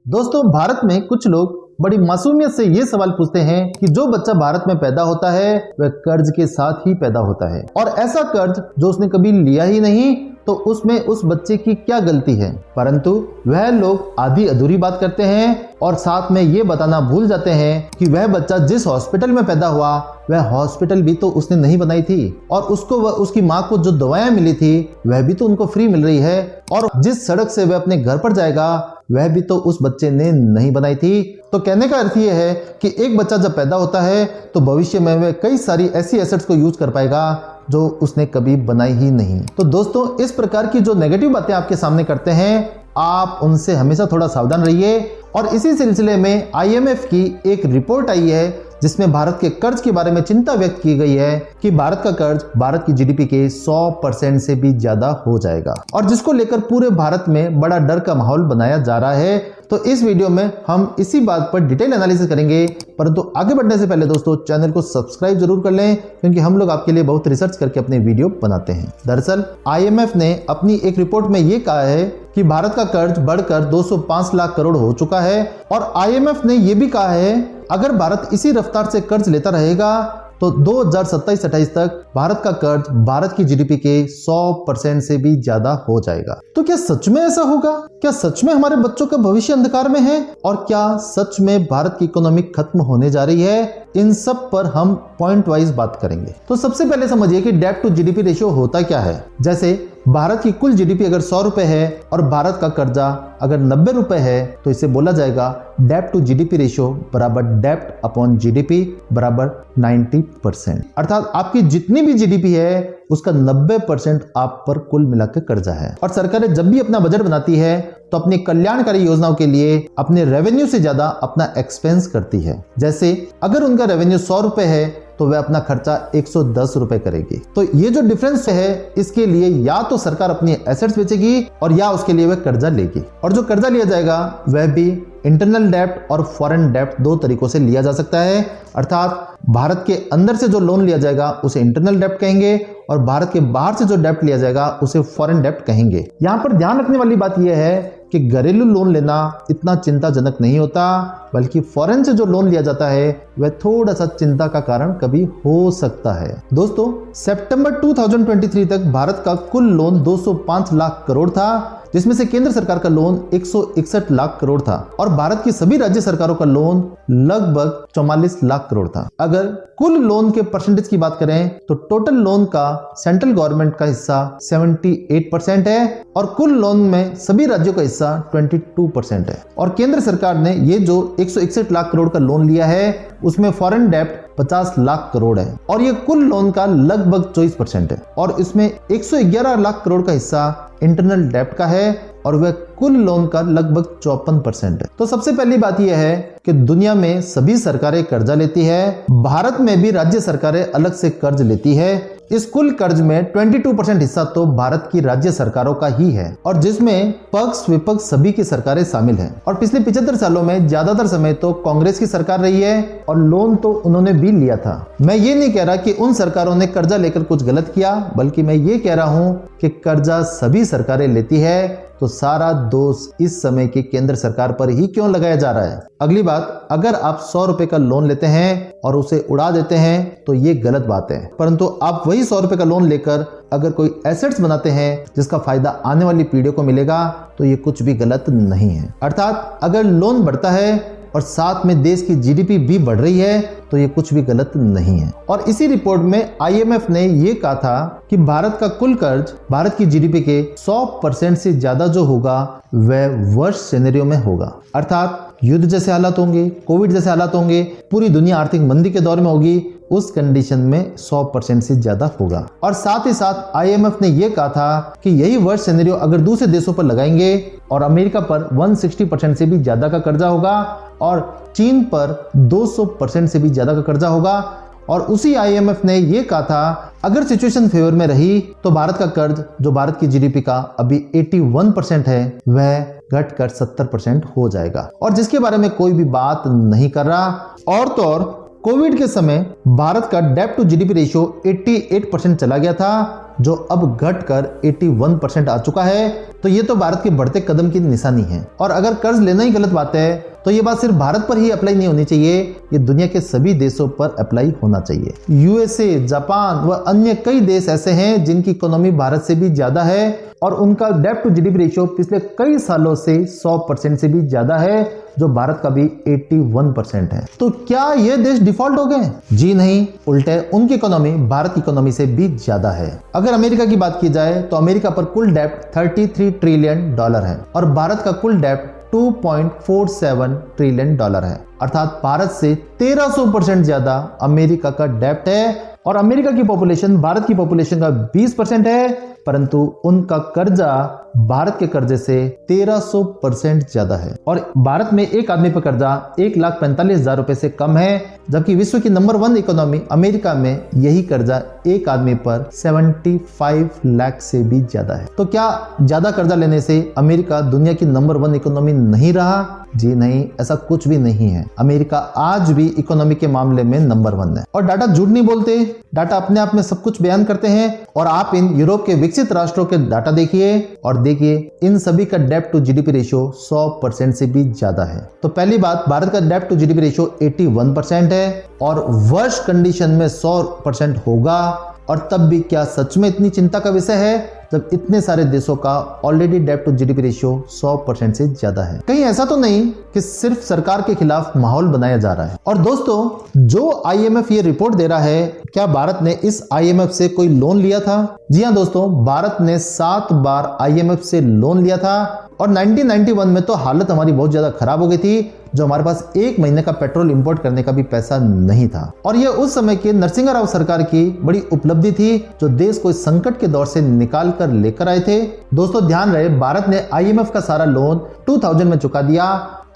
दोस्तों, भारत में कुछ लोग बड़ी मासूमियत से ये सवाल पूछते हैं कि जो बच्चा भारत में पैदा होता है वह कर्ज के साथ ही पैदा होता है, और ऐसा कर्ज जो उसने कभी लिया ही नहीं, तो उसमें उस बच्चे की क्या गलती है। परंतु वह लोग आधी अधूरी बात करते हैं और साथ में ये बताना भूल जाते हैं कि वह बच्चा जिस हॉस्पिटल में पैदा हुआ वह हॉस्पिटल भी तो उसने नहीं बनाई थी, और उसको उसकी माँ को जो दवाएं मिली थी वह भी तो उनको फ्री मिल रही है, और जिस सड़क से वह अपने घर पर जाएगा वह भी तो उस बच्चे ने नहीं बनाई थी। तो कहने का अर्थ यह है कि एक बच्चा जब पैदा होता है तो भविष्य में वह कई सारी ऐसी एसेट्स को यूज कर पाएगा जो उसने कभी बनाई ही नहीं। तो दोस्तों, इस प्रकार की जो नेगेटिव बातें आपके सामने करते हैं, आप उनसे हमेशा थोड़ा सावधान रहिए। और इसी सिलसिले में IMF की एक रिपोर्ट आई है जिसमें भारत के कर्ज के बारे में चिंता व्यक्त की गई है कि भारत का कर्ज भारत की GDP के 100% से भी ज्यादा हो जाएगा, और जिसको लेकर पूरे भारत में बड़ा डर का माहौल बनाया जा रहा है। तो इस वीडियो में हम इसी बात पर डिटेल एनालिसिस करेंगे, परंतु आगे बढ़ने से पहले दोस्तों चैनल को सब्सक्राइब जरूर कर लें, क्योंकि हम लोग आपके लिए बहुत रिसर्च करके अपने वीडियो बनाते हैं। दरअसल IMF ने अपनी एक रिपोर्ट में ये कहा है कि भारत का कर्ज बढ़कर 205 लाख करोड़ हो चुका है, और IMF ने यह भी कहा है अगर भारत इसी रफ्तार से कर्ज लेता रहेगा तो 2027-28 तक भारत का कर्ज भारत की GDP के 100% से भी ज्यादा हो जाएगा। तो क्या सच में ऐसा होगा? क्या सच में हमारे बच्चों का भविष्य अंधकार में है? और क्या सच में भारत की इकोनॉमी खत्म होने जा रही है? इन सब पर हम पॉइंट वाइज बात करेंगे। तो सबसे पहले समझिए कि डेट टू GDP रेशियो होता क्या है। जैसे भारत की कुल GDP अगर 100 रुपए है और भारत का कर्जा अगर 90 रुपए है, तो इसे बोला जाएगा डेट टू GDP रेशियो बराबर डेट अपॉन GDP बराबर 90%। अर्थात आपकी जितनी भी GDP है उसका 90% आप पर कुल मिलाकर कर्जा है। और सरकारें जब भी अपना बजट बनाती है तो अपनी कल्याणकारी योजनाओं के लिए अपने रेवेन्यू से ज्यादा अपना एक्सपेंस करती है। जैसे अगर उनका रेवेन्यू 100 रुपए है तो वह अपना खर्चा 110 रुपए करेगी। तो ये जो डिफरेंस है, इसके लिए या तो सरकार अपनी एसेट्स बेचेगी और या उसके लिए वह कर्जा लेगी। और जो कर्जा लिया जाएगा वह भी इंटरनल डेब्ट और फॉरेन डेब्ट दो तरीकों से लिया जा सकता है। अर्थात भारत के अंदर से जो लोन लिया जाएगा उसे इंटरनल डेब्ट कहेंगे, और भारत के बाहर से जो डेब्ट लिया जाएगा उसे फॉरेन डेब्ट कहेंगे। यहाँ पर ध्यान रखने वाली बात यह है कि घरेलू लोन लेना इतना चिंताजनक नहीं होता, बल्कि फॉरेन से जो लोन लिया जाता है वह थोड़ा सा चिंता का कारण कभी हो सकता है। दोस्तों, सितंबर 2023 तक भारत का कुल लोन 205 लाख करोड़ था, जिसमें से केंद्र सरकार का लोन 161 लाख करोड़ था, और भारत की सभी राज्य सरकारों का लोन लगभग 44 लाख करोड़ था। अगर कुल लोन के परसेंटेज की बात करें तो टोटल लोन का सेंट्रल गवर्नमेंट का हिस्सा 78% है, और कुल लोन में सभी राज्यों का हिस्सा 22% है। और केंद्र सरकार ने ये जो 161 लाख करोड़ का लोन लिया है उसमें फॉरेन डेब्ट 50 लाख करोड़ है, और ये कुल लोन का लगभग 24% है, और इसमें 111 लाख करोड़ का हिस्सा इंटरनल डेब्ट का है, और वह कुल लोन का लगभग 54% है। तो सबसे पहली बात यह है कि दुनिया में सभी सरकारें कर्जा लेती है, भारत में भी राज्य सरकारें अलग से कर्ज लेती है। इस कुल कर्ज में 22% हिस्सा तो भारत की राज्य सरकारों का ही है, और जिसमें पक्ष विपक्ष सभी की सरकारें शामिल हैं। और पिछले 75 सालों में ज्यादातर समय तो कांग्रेस की सरकार रही है, और लोन तो उन्होंने भी लिया था। मैं ये नहीं कह रहा कि उन सरकारों ने कर्जा लेकर कुछ गलत किया, बल्कि मैं ये कह रहा हूं कि कर्जा सभी सरकारें लेती है, तो सारा दोष इस समय की केंद्र सरकार पर ही क्यों लगाया जा रहा है। अगली बात, अगर आप 100 रुपए का लोन लेते हैं और उसे उड़ा देते हैं तो ये गलत बात है, परंतु आप वही 100 रुपए का लोन लेकर अगर कोई एसेट्स बनाते हैं जिसका फायदा आने वाली पीढ़ियों को मिलेगा तो ये कुछ भी गलत नहीं है। अर्थात अगर लोन बढ़ता है और साथ में देश की GDP भी बढ़ रही है तो ये कुछ भी गलत नहीं है। और इसी रिपोर्ट में IMF ने ये कहा था कि भारत का कुल कर्ज भारत की GDP के 100% से ज्यादा जो होगा वह वर्स्ट सिनेरियो में होगा। अर्थात युद्ध जैसे हालात होंगे, कोविड जैसे हालात होंगे, पूरी दुनिया आर्थिक मंदी के दौर में होगी, उस कंडीशन में 100% से ज्यादा होगा। और साथ ही साथ IMF ने यह कहा था कि यही वर्स्ट सिनेरियो अगर दूसरे देशों पर लगाएंगे और अमेरिका पर 160% से भी ज्यादा का कर्जा होगा, और चीन पर 200% से भी ज्यादा का कर्जा होगा। और उसी IMF ने यह कहा था अगर सिचुएशन फेवर में रही तो भारत का कर्ज जो भारत की GDP का अभी 81% है वह घटकर 70% हो जाएगा, और जिसके बारे में कोई भी बात नहीं कर रहा। और तो और कोविड के समय भारत का डेब्ट टू GDP रेशियो 88% चला गया था, जो अब घटकर 81% आ चुका है। तो ये तो भारत के बढ़ते कदम की निशानी है। और अगर कर्ज लेना ही गलत बात है तो ये बात सिर्फ भारत पर ही अप्लाई नहीं होनी चाहिए, ये दुनिया के सभी देशों पर अप्लाई होना चाहिए। यूएसए, जापान व अन्य कई देश ऐसे हैं जिनकी इकोनॉमी भारत से भी ज्यादा है और उनका डेब्ट टू जीडीपी रेशियो पिछले कई सालों से 100% से भी ज्यादा है, जो भारत का भी 81% है। तो क्या ये देश डिफॉल्ट हो गए? जी नहीं, उल्टे उनकी इकोनॉमी भारत की इकोनॉमी से भी ज्यादा है। अगर अमेरिका की बात की जाए तो अमेरिका पर कुल डेब्ट 33 ट्रिलियन डॉलर है और भारत का कुल डेब्ट 2.47 ट्रिलियन डॉलर है, अर्थात भारत से 1300% ज्यादा अमेरिका का डेब्ट है। और अमेरिका की पॉपुलेशन भारत की पॉपुलेशन का 20% है, परंतु उनका कर्जा भारत के कर्जे से 1300% ज्यादा है। और भारत में एक आदमी पर कर्जा 1,45,000 रुपए से कम है, जबकि विश्व की नंबर 1 इकोनॉमी अमेरिका में यही कर्जा एक आदमी पर 75 लाख से भी ज्यादा है। तो क्या ज्यादा कर्जा लेने से अमेरिका दुनिया की नंबर 1 इकोनॉमी नहीं रहा? जी नहीं, ऐसा कुछ भी नहीं है। अमेरिका आज भी इकोनॉमी के मामले में नंबर 1 है। और डाटा झूठ नहीं बोलते, डाटा अपने आप में सब कुछ बयान करते हैं। और आप इन यूरोप के विकसित राष्ट्रों के डाटा देखिए और देखिए इन सभी का डेब्ट टू जीडीपी रेशियो 100% से भी ज्यादा है। तो पहली बात, भारत का डेब्ट टू जीडीपी रेशियो 81% है और वर्ष कंडीशन में 100% होगा। और तब भी क्या सच में इतनी चिंता का विषय है जब इतने सारे देशों का ऑलरेडी डेब्ट टू जीडीपी रेशियो 100% से ज्यादा है? कहीं ऐसा तो नहीं कि सिर्फ सरकार के खिलाफ माहौल बनाया जा रहा है? और दोस्तों, जो आईएमएफ ये रिपोर्ट दे रहा है, क्या भारत ने इस आईएमएफ से कोई लोन लिया था? जी हां दोस्तों, भारत ने 7 बार आईएमएफ से लोन लिया था और 1991 में तो हालत हमारी बहुत ज्यादा खराब हो गई थी, जो हमारे पास 1 महीने का पेट्रोल इंपोर्ट करने का भी पैसा नहीं था। और यह उस समय के नरसिंह राव सरकार की बड़ी उपलब्धि थी, जो देश को इस संकट के दौर से निकाल कर लेकर आए थे। दोस्तों ध्यान रहे, भारत ने आईएमएफ का सारा लोन 2000 में चुका दिया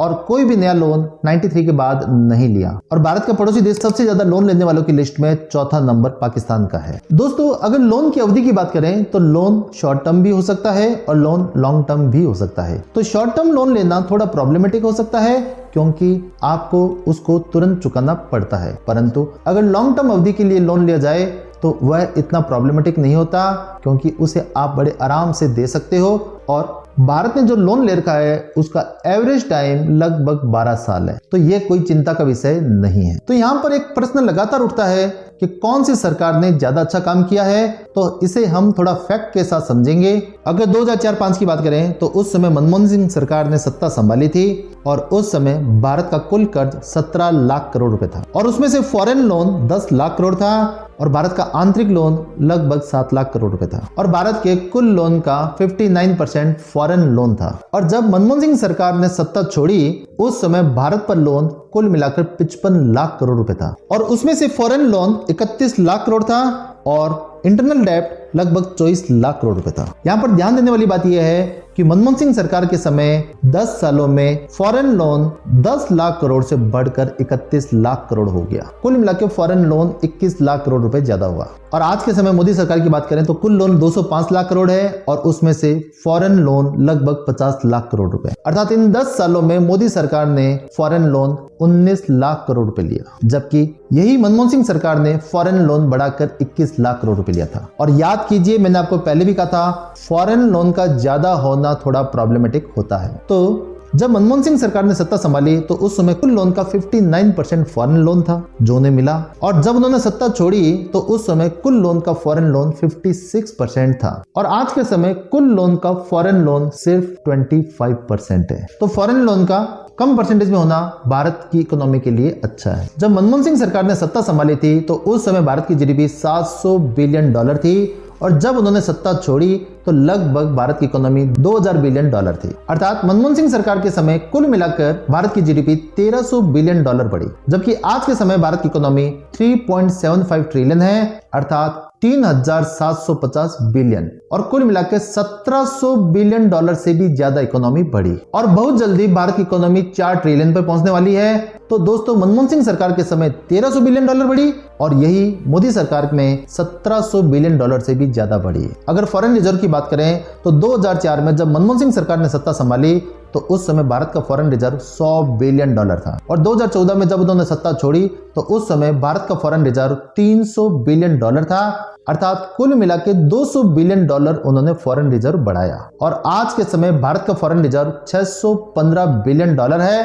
और कोई भी नया लोन 93 के बाद नहीं लिया। और भारत का पड़ोसी देश सबसे ज्यादा लोन लेने वालों की लिस्ट में 4था नंबर पाकिस्तान का है। दोस्तों, अगर लोन की अवधि की बात करें तो लोन शॉर्ट टर्म भी हो सकता है और लोन लॉन्ग टर्म भी हो सकता है। तो शॉर्ट टर्म लोन लेना थोड़ा प्रॉब्लमेटिक हो सकता है क्योंकि आपको उसको तुरंत चुकाना पड़ता है, परंतु अगर लॉन्ग टर्म अवधि के लिए लोन लिया जाए तो वह इतना प्रॉब्लमेटिक नहीं होता क्योंकि उसे आप बड़े आराम से दे सकते हो। और भारत ने जो लोन ले रखा है उसका एवरेज टाइम लगभग 12 साल है, तो यह कोई चिंता का विषय नहीं है। तो यहां पर एक प्रश्न लगातार उठता है कि कौन सी सरकार ने ज्यादा अच्छा काम किया है, तो इसे हम थोड़ा फैक्ट के साथ समझेंगे। अगर 2004-05 की बात करें तो उस समय मनमोहन सिंह सरकार ने सत्ता संभाली थी और उस समय भारत का कुल कर्ज 17 लाख करोड़ रुपए था और उसमें से फॉरेन लोन 10 लाख करोड़ था और भारत का आंतरिक लोन लगभग 7 लाख करोड़ रुपए था और भारत के कुल लोन का 59% फॉरेन लोन था। और जब मनमोहन सिंह सरकार ने सत्ता छोड़ी उस समय भारत पर लोन कुल मिलाकर 55 लाख करोड़ रुपए था और उसमें से फॉरेन लोन 31 लाख करोड़ था और इंटरनल डेब्ट लगभग 24 लाख करोड़ रुपए था। यहां पर ध्यान देने वाली बात यह है कि मनमोहन सिंह सरकार के समय 10 सालों में फॉरेन लोन 10 लाख करोड़ से बढ़कर 31 लाख करोड़ हो गया। कुल मिलाकर फॉरेन लोन 21 लाख करोड़ रुपए ज्यादा हुआ। और आज के समय मोदी सरकार की बात करें तो कुल लोन 205 लाख करोड़ है और उसमें से फॉरेन लोन लगभग 50 लाख करोड़ रुपए, अर्थात इन 10 सालों में मोदी सरकार ने फॉरेन लोन 19 लाख करोड़ रुपए लिया, जबकि यही मनमोहन सिंह सरकार ने फॉरेन लोन बढ़ाकर 21 लाख करोड़ रुपए लिया था। और याद कीजिए, मैंने आपको पहले भी कहा था, फॉरेन लोन का ज्यादा होना थोड़ा प्रॉब्लमेटिक होता है। तो जब मनमोहन सिंह सरकार ने सत्ता संभाली तो उस समय कुल लोन का 59% फॉरेन लोन था जो उन्हें मिला और जब उन्होंने सत्ता छोड़ी तो उस समय कुल लोन का फॉरेन लोन 56% था और आज के समय कुल लोन का फॉरेन लोन सिर्फ 25% है। तो फॉरेन लोन का कम परसेंटेज में होना भारत की इकोनॉमी के लिए अच्छा है। जब मनमोहन सिंह सरकार ने सत्ता संभाली थी तो उस समय भारत की जीडीपी 700 बिलियन डॉलर थी और जब उन्होंने सत्ता छोड़ी तो लगभग भारत की इकोनॉमी 2000 बिलियन डॉलर थी, अर्थात मनमोहन सिंह सरकार के समय कुल मिलाकर भारत की जीडीपी 1300 बिलियन डॉलर बढ़ी, जबकि आज के समय भारत की इकोनॉमी 3.75 ट्रिलियन है, अर्थात 3750 बिलियन और कुल मिलाकर 1700 बिलियन डॉलर से भी ज्यादा इकोनॉमी बढ़ी और बहुत जल्दी भारत की इकोनॉमी 4 ट्रिलियन पर पहुंचने वाली है। तो दोस्तों, मनमोहन सिंह सरकार के समय 1300 बिलियन डॉलर बढ़ी और यही मोदी सरकार में 1700 बिलियन डॉलर से भी ज्यादा बढ़ी। अगर फॉरेन रिजर्व की बात करें तो 2004 में जब मनमोहन सिंह सरकार ने सत्ता संभाली तो उस समय भारत का फॉरेन रिजर्व $100 बिलियन था और 2014 में जब उन्होंने सत्ता छोड़ी तो उस समय भारत का फॉरेन रिजर्व $300 बिलियन था। अर्थात कुल मिला के $200 बिलियन उन्होंने फॉरेन रिजर्व बढ़ाया और आज के समय भारत का फॉरेन रिजर्व $615 बिलियन है।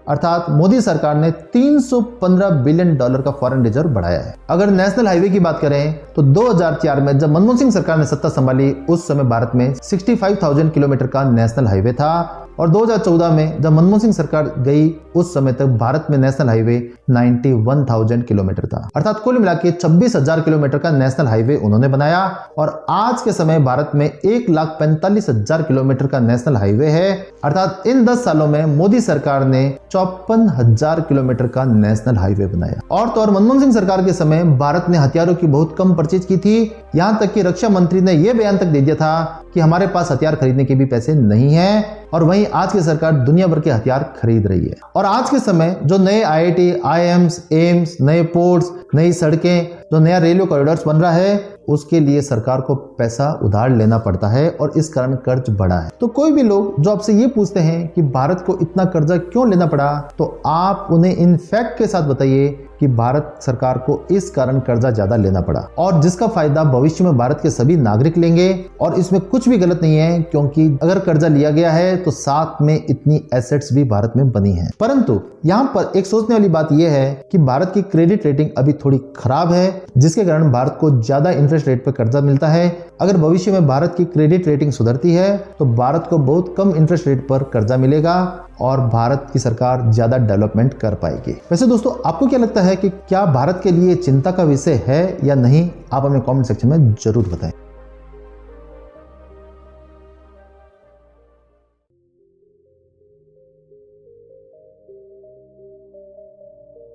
अर्थात मोदी सरकार ने $315 बिलियन का फॉरेन रिजर्व बढ़ाया है। अगर नेशनल हाईवे की बात करें तो 2004 में जब मनमोहन सिंह सरकार ने सत्ता संभाली उस समय भारत में 65,000 किलोमीटर का नेशनल हाईवे था और 2014 में जब मनमोहन सिंह सरकार गई उस समय तक भारत में नेशनल हाईवे 91,000 किलोमीटर था। अर्थात कुल मिला के 26,000 किलोमीटर का नेशनल हाईवे उन्होंने बनाया और आज के समय भारत में 1,45,000 किलोमीटर का नेशनल हाईवे है। अर्थात इन 10 सालों में मोदी सरकार ने 54,000 किलोमीटर का नेशनल हाईवे बनाया। और तो और मनमोहन सिंह सरकार के समय भारत ने हथियारों की बहुत कम परचेज की थी, यहां तक कि रक्षा मंत्री ने यह बयान तक दे दिया था कि हमारे पास हथियार खरीदने के भी पैसे नहीं हैं। और वहीं आज की सरकार दुनिया भर के हथियार खरीद रही है। और आज के समय जो नए IIT, IIMs, एम्स, नए पोर्ट्स, नई सड़कें, जो नया रेलवे कॉरिडोर्स बन रहा है उसके लिए सरकार को पैसा उधार लेना पड़ता है और इस कारण कर्ज बढ़ा है। तो कोई भी लोग जो आपसे ये पूछते हैं कि भारत को इतना कर्जा क्यों लेना पड़ा तो आप उन्हें इन फैक्ट के साथ बताइए कि भारत सरकार को इस कारण कर्जा ज्यादा लेना पड़ा और जिसका फायदा भविष्य में भारत के सभी नागरिक लेंगे। और इसमें कुछ भी गलत नहीं है क्योंकि अगर कर्जा लिया गया है तो साथ में इतनी एसेट्स भी भारत में बनी हैं। परंतु यहाँ पर एक सोचने वाली बात यह है कि भारत की क्रेडिट रेटिंग अभी थोड़ी खराब है जिसके कारण भारत को ज्यादा इंटरेस्ट रेट पर कर्जा मिलता है। अगर भविष्य में भारत की क्रेडिट रेटिंग सुधरती है तो भारत को बहुत कम इंटरेस्ट रेट पर कर्जा मिलेगा और भारत की सरकार ज्यादा डेवलपमेंट कर पाएगी। वैसे दोस्तों आपको क्या लगता है कि क्या भारत के लिए चिंता का विषय है या नहीं? आप हमें कमेंट सेक्शन में जरूर बताएं।